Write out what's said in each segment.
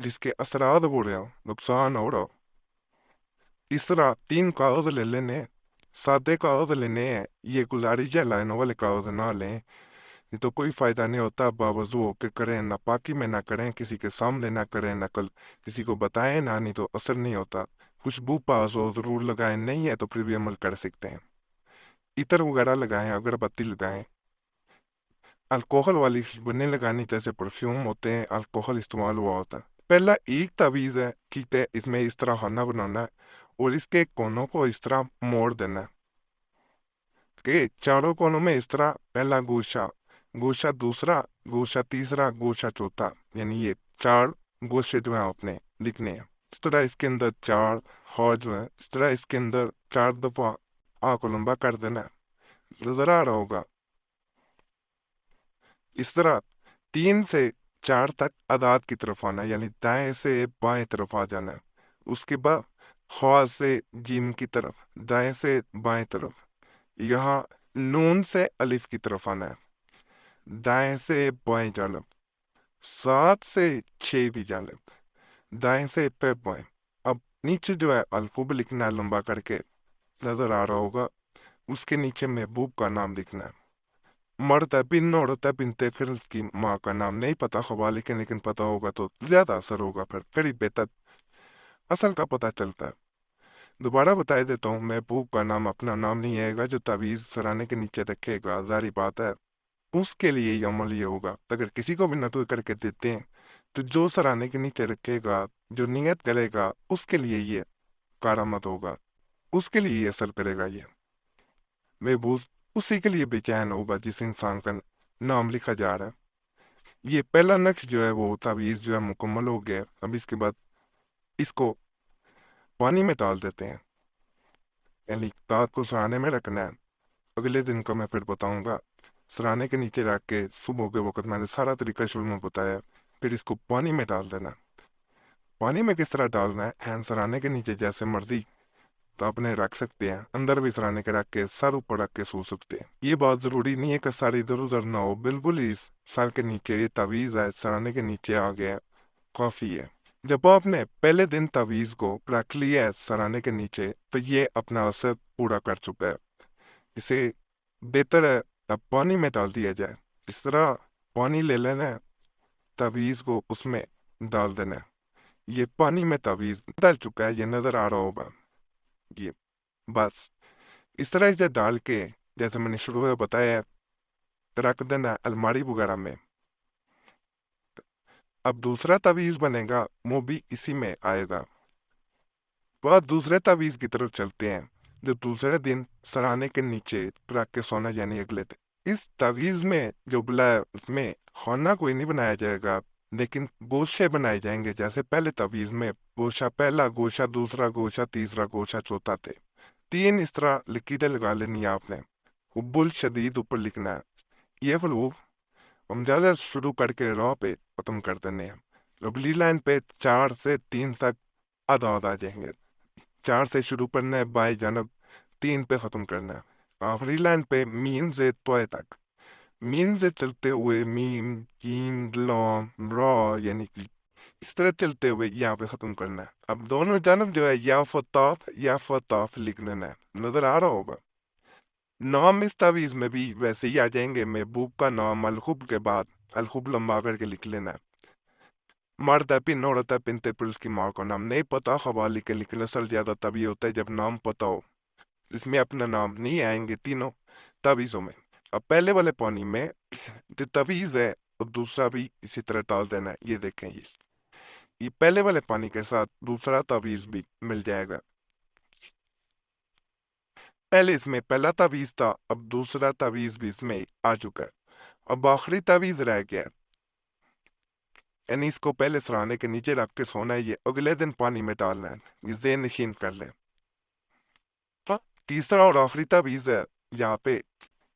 جس کے اثرات برے ہوں، نقصان ہو رہا ہو۔ اس طرح 3 کاغذ لے لینے، سادے کاغذ لینے ہیں، یہ گزارش ہے لائنوں والے کاغذ نہ لیں، نہیں تو کوئی فائدہ نہیں ہوتا۔ باوضو ہو کے کریں، نہ پاکی میں نہ کریں، کسی کے سامنے نہ کریں، نہ کسی کو بتائیں نہ، نہیں تو اثر نہیں ہوتا۔ خوشبو پاس ہو ضرور لگائیں، نہیں ہے تو پھر بھی عمل کر سکتے ہیں۔ عطر وغیرہ لگائیں، اگر بتی لگائیں۔ الکوحل والی خوشبو لگانی، جیسے پرفیوم ہوتے ہیں، الکوحل استعمال ہوا ہوتا ہے۔ پہلا ایک تعویذ ہے، ٹھیک ہے، اس میں اس طرح خانہ بنانا ہے اور اس کے کونوں کو اس طرح موڑ دینا ہے کہ چاروں کونوں میں اس طرح پہلا گوشہ، گوشہ دوسرا، گوشہ تیسرا، گوشہ چوتھا، یعنی یہ 4 گوشے جو ہیں اپنے لکھنے ہیں۔ اس طرح اس کے اندر 4 ہاتھ جو ہیں، اس طرح اس کے اندر 4 دفعہ آ کو لمبا کر دینا ہے، نظر آ رہا ہوگا۔ اس طرح 3 سے 4 تک اعداد کی طرف آنا، یعنی دائیں سے بائیں طرف آ جانا ہے۔ اس کے بعد خوا سے جیم کی طرف، دائیں سے بائیں طرف، یہاں نون سے الف کی طرف آنا ہے، دائیں سے بائیں جانب، 7 سے 6ویں جانب، دائیں سے پہ بائیں۔ اب نیچے جو ہے الفوب لکھنا ہے لمبا کر کے، نظر آ رہا ہوگا۔ اس کے نیچے محبوب کا نام لکھنا ہے۔ مرد ہے، بن عورت ہے، بنتے، پھر اس کی ماں کا نام نہیں پتا خوا، لیکن پتا ہوگا تو زیادہ اثر ہوگا، پھر ہی بہتر اصل کا پتہ چلتا ہے۔ دوبارہ بتا دیتا ہوں، محبوب کا نام اپنا نام نہیں آئے گا، جو تعویذ سرانے کے نیچے رکھے گا، ظاہری بات ہے اس کے لیے یہ عمل یہ ہوگا۔ اگر کسی کو بھی نقل کر کے دیتے ہیں تو جو سرانے کے نیچے رکھے گا، جو نیت کرے گا، اس کے لیے یہ کارآمد ہوگا، اس کے لیے یہ اثر کرے گا۔ یہ محبوب اسی کے لیے بے چین ہوگا جس انسان کا نام لکھا جا رہا ہے۔ یہ پہلا نقش جو ہے وہ تعویذ جو ہے مکمل ہو گیا۔ اب اس کے بعد اس کو پانی میں ڈال دیتے ہیں، یعنی رات کو سرانے میں رکھنا ہے۔ اگلے دن کا میں پھر بتاؤں گا، سرانے کے نیچے رکھ کے صبح کے وقت میں نے سارا طریقہ شروع میں بتایا، پھر اس کو پانی میں ڈال دینا۔ پانی میں کس طرح ڈالنا ہے؟ سرانے کے نیچے جیسے مرضی تو اپنے رکھ سکتے ہیں، اندر بھی سرانے کے رکھ کے سر اوپر رکھ کے سو سکتے ہیں۔ یہ بات ضروری نہیں ہے کہ سر ادھر ادھر نہ ہو، بالکل ہی سر کے نیچے یہ تعویذ ہے، سرانے کے نیچے آ گیا، کافی ہے۔ جب آپ نے پہلے دن تعویذ کو رکھ لیا ہے سرانے کے نیچے تو یہ اپنا اثر پورا کر چکا ہے۔ اسے بہتر ہے اب پانی میں ڈال دیا جائے۔ اس طرح پانی لے لینا ہے، تعویذ کو اس میں ڈال دینا ہے۔ یہ پانی میں تعویذ ڈال چکا ہے، یہ نظر آ رہا ہوگا۔ یہ بس اس طرح اسے ڈال کے، جیسے میں نے شروع میں بتایا، رکھ دینا ہے الماری وغیرہ میں۔ اب دوسرا تعویذ بنے گا، وہ بھی اسی میں آئے گا۔ بہت دوسرے تعویذ کی طرف چلتے ہیں، جو دوسرے دن سرانے کے نیچے رکھ کے سونا، یعنی اگلے دن۔ اس تعویذ میں جو بلایا اس میں خانہ کوئی نہیں بنایا جائے گا، لیکن گوشے بنائے جائیں گے، جیسے پہلے تعویذ میں گوشہ پہلا، گوشہ دوسرا، گوشہ تیسرا، گوشہ چوتھا تھے۔ 3 اس طرح لکیریں لگا لینی ہے آپ نے، حب الشدید اوپر لکھنا ہے۔ یہ حروف ہم زیادہ شروع کر کے راہ پہ ختم کر دینے ہیں۔ اگلی لائن پہ 4 سے 3 تک اعداد آ جائیں گے، 4 سے شروع کرنا ہے، بائیں جانب 3 پہ ختم کرنا ہے۔ آخری لائن پہ میم سے توئے تک، میم سے چلتے ہوئے میم، جیم، لام، را، یعنی کہ اس طرح چلتے ہوئے یہاں پہ ختم کرنا ہے۔ اب دونوں جانب جو ہے یا فتاف لکھ لینا ہے، نظر آ رہا ہوگا۔ نام اس تعویذ میں بھی ویسے ہی آ جائیں گے، محبوب کا نام الخب کے بعد الخب لمبا کر کے لکھ لینا ہے۔ مرد ہے، پن عورت ہے، پنتے، پھر اس کی ماں کا نام نہیں پتا، خوالی کے لکھنا سر زیادہ تبھی ہوتا ہے جب نام پتا ہو۔ اس میں اپنا نام نہیں آئیں گے تینوں تعویذوں میں۔ اب پہلے والے پانی میں جو تعویذ ہے اور دوسرا بھی اسی طرح ڈال دینا ہے۔ یہ دیکھیں، یہ پہلے والے پانی کے ساتھ دوسرا تعویذ بھی مل جائے گا۔ پہلے اس میں پہلا تعویذ تھا، اب دوسرا تعویذ بھی اس میں آ چکا ہے۔ اب آخری تعویذ رہ گیا ہے، یعنی اس کو پہلے سرانے کے نیچے رکھ کے سونا ہے، یہ اگلے دن پانی میں ڈالنا ہے، یہ ذہن نشین کر لیں۔ تیسرا اور آخری تعویذ ہے یہاں پہ،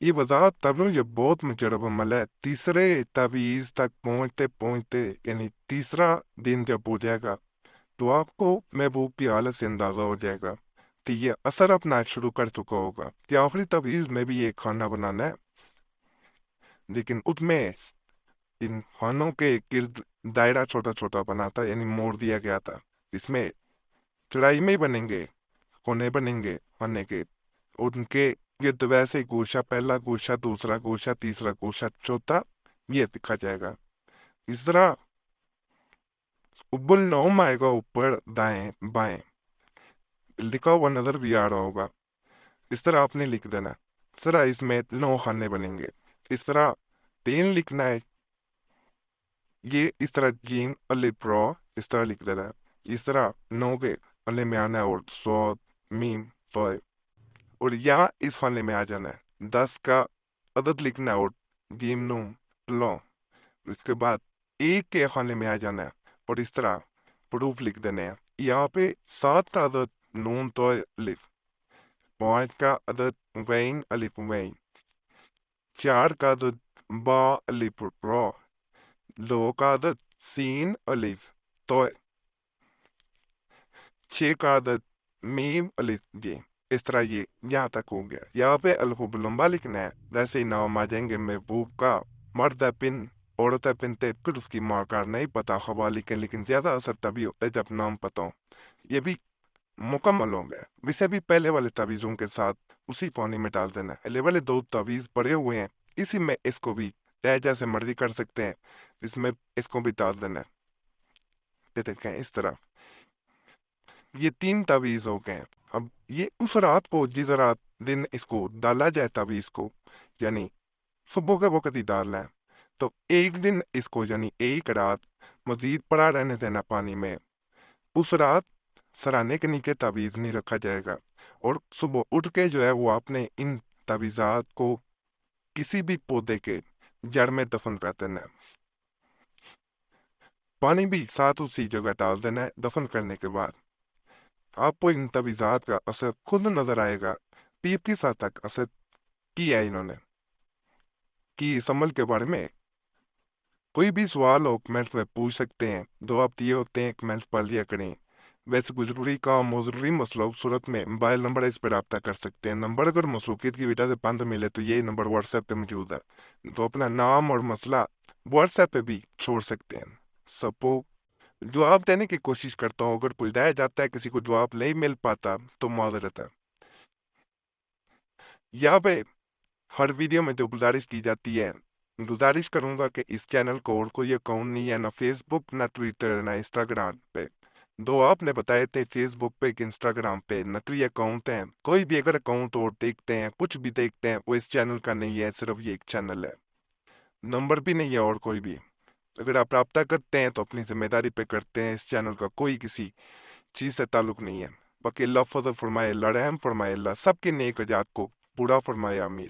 یہ وضاحت تب یہ بہت مجرب عمل ہے۔ تیسرے تعویذ تک پہنچتے پہنچتے، یعنی تیسرا دن جب ہو جائے گا تو آپ کو محبوب کی حالت سے اندازہ ہو جائے گا کہ یہ اثر اپنا شروع کر چکا ہوگا۔ کہ آخری تعویذ میں بھی ایک کھانا بنانا ہے، لیکن اس میں ان خوانوں کے گرد دائرہ چھوٹا چھوٹا بنا تھا، یعنی موڑ دیا گیا تھا، اس میں چڑائی میں بنیں گے، کونے بنیں گے خانے کے، ان کے گرد ویسے گوشہ، پہلا گوشہ، دوسرا گوشہ، تیسرا گوشہ، چوتھا، یہ دکھا جائے گا۔ اس طرح ابل نوم آئے گا اوپر دائیں بائیں، لکھا ہوا نظر بھی آ رہا ہوگا، اس طرح آپ نے لکھ دینا۔ اس طرح اس میں 9 خانے بنیں گے۔ اس طرح 3 لکھنا ہے، یہ اس طرح جیم الف را اس طرح لکھ دینا ہے۔ اس طرح 9 کے خانے میں آنا ہے، اور صاد میم فائے، اور یہاں اس خانے میں آ جانا ہے۔ 10 کا عدد لکھنا ہے، اور جیم نون لو، اس کے بعد 1 کے خانے میں آ جانا ہے، اور اس طرح حروف لکھ دینے ہیں۔ یہاں پہ 7 کا عدد نون تو الف، 5 کا عدد غین الف وین، 4 کا عدد با الف را، 2 کا عدد سین الف تو، 6 کا عدد میم الف جیم۔ اس طرح یہ یہاں تک ہو گیا۔ یہاں پہ الخوب لمبا لکھنا ہے، ویسے ہی نام آ جائیں گے محبوب کا، مرد ہے پن، عورت ہے پن، پھر اس کی ماں کا نہیں پتا خوا لکھیں، لیکن زیادہ اثر تبھی ہوتا ہے جب نام پتا ہو۔ یہ بھی مکمل ہو گیا۔ ویسے بھی پہلے والے تعویذوں کے ساتھ اسی پانی میں ڈال دینا ہے۔ پہلے والے 2 تعویذ پڑے ہوئے ہیں، اسی میں اس کو بھی چاہے جیسے مرضی کر سکتے ہیں، اس میں اس کو بھی ڈال دینا ہے۔ یہ دیکھیں اس طرح یہ 3 تعویذ ہو گئے ہیں۔ اب یہ اس رات کو جس رات دن اس کو ڈالا جائے تعویذ کو، یعنی صبح کے وقت ہی ڈالنا ہے، تو ایک دن اس کو یعنی ایک رات مزید پڑا رہنے دینا پانی میں۔ اس رات سرانے کے نیچے تعویذ نہیں رکھا جائے گا، اور صبح اٹھ کے جو ہے وہ آپ نے ان تعویذات کو کسی بھی پودے کے جڑ میں دفن کر دینا ہے۔ پانی بھی ساتھ اسی جگہ ڈال دینا ہے۔ دفن کرنے کے بعد آپ کو ان تعویذات کا اثر خود نظر آئے گا۔ 20 سال تک اثر کیا ہے انہوں نے، کہ اس عمل کے بارے میں کوئی بھی سوال ہو کمنٹ میں پوچھ سکتے ہیں۔ دو آپ دیے ہوتے ہیں، کمنٹ پڑھ لیا کریں۔ ویسے کوئی ضروری کام ہو، ضروری مسئلہ ہو، صورت میں موبائل نمبر ہے، اس پہ رابطہ کر سکتے ہیں۔ نمبر اگر مصروفیت کی وجہ سے بند ملے تو یہ نمبر واٹس ایپ پہ موجود ہے، تو اپنا نام اور مسئلہ واٹس ایپ پہ بھی چھوڑ سکتے ہیں۔ سپو جواب دینے کی کوشش کرتا ہوں، اگر کوئی رہ جاتا ہے، کسی کو جواب نہیں مل پاتا تو معذرت ہے۔ یہاں پہ ہر ویڈیو میں جو گزارش کی جاتی ہے، گزارش کروں گا کہ اس چینل کو اور کوئی اکاؤنٹ نہیں ہے، نہ فیس بک، نہ ٹویٹر، نہ انسٹاگرام پہ۔ دو آپ نے بتائے تھے فیس بک پہ کہ انسٹاگرام پہ نقلی اکاؤنٹ ہیں۔ کوئی بھی اگر اکاؤنٹ اور دیکھتے ہیں، کچھ بھی دیکھتے ہیں، وہ اس چینل کا نہیں ہے، صرف یہ ایک چینل ہے، نمبر بھی نہیں ہے اور کوئی بھی۔ اگر آپ رابطہ کرتے ہیں تو اپنی ذمہ داری پہ کرتے ہیں، اس چینل کا کوئی کسی چیز سے تعلق نہیں ہے۔ باقی اللہ فضل فرمائے، اللہ رحم فرمائے، اللہ سب کی نیک اجات کو پورا فرمائے، آمین۔